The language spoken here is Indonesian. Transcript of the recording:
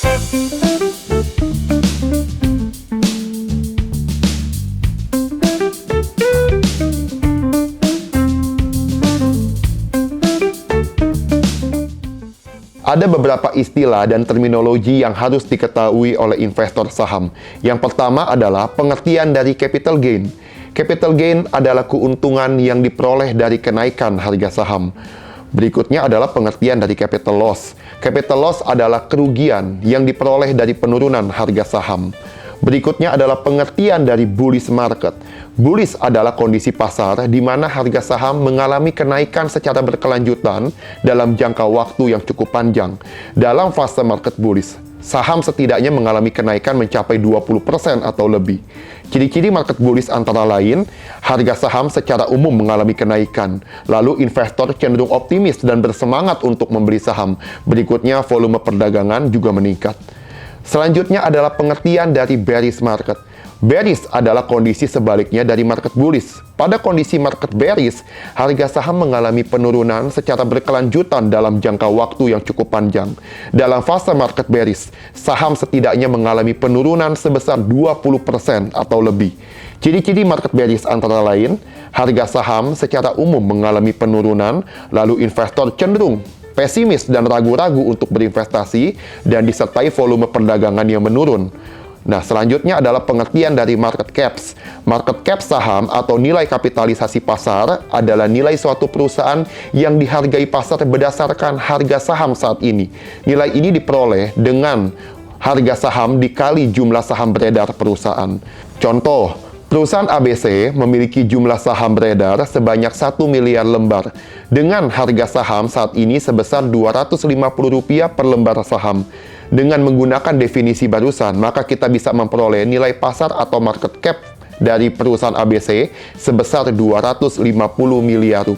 Ada beberapa istilah dan terminologi yang harus diketahui oleh investor saham. Yang pertama adalah pengertian dari capital gain. Capital gain adalah keuntungan yang diperoleh dari kenaikan harga saham. Berikutnya adalah pengertian dari capital loss. Capital loss adalah kerugian yang diperoleh dari penurunan harga saham. Berikutnya adalah pengertian dari bullish market. Bullish adalah kondisi pasar di mana harga saham mengalami kenaikan secara berkelanjutan dalam jangka waktu yang cukup panjang. Dalam fase market bullish, saham setidaknya mengalami kenaikan mencapai 20% atau lebih. Ciri-ciri market bullish antara lain, harga saham secara umum mengalami kenaikan. Lalu investor cenderung optimis dan bersemangat untuk membeli saham. Berikutnya volume perdagangan juga meningkat. Selanjutnya adalah pengertian dari bearish market. Bearish adalah kondisi sebaliknya dari market bullish. Pada kondisi market bearish, harga saham mengalami penurunan secara berkelanjutan dalam jangka waktu yang cukup panjang. Dalam fase market bearish, saham setidaknya mengalami penurunan sebesar 20% atau lebih. Ciri-ciri market bearish antara lain, harga saham secara umum mengalami penurunan, lalu investor cenderung pesimis dan ragu-ragu untuk berinvestasi, dan disertai volume perdagangan yang menurun. Nah, selanjutnya adalah pengertian dari market caps. Market cap saham atau nilai kapitalisasi pasar adalah nilai suatu perusahaan yang dihargai pasar berdasarkan harga saham saat ini. Nilai ini diperoleh dengan harga saham dikali jumlah saham beredar perusahaan. Contoh, perusahaan ABC memiliki jumlah saham beredar sebanyak 1 miliar lembar dengan harga saham saat ini sebesar Rp250 per lembar saham. Dengan menggunakan definisi barusan, maka kita bisa memperoleh nilai pasar atau market cap dari perusahaan ABC sebesar Rp250 miliar.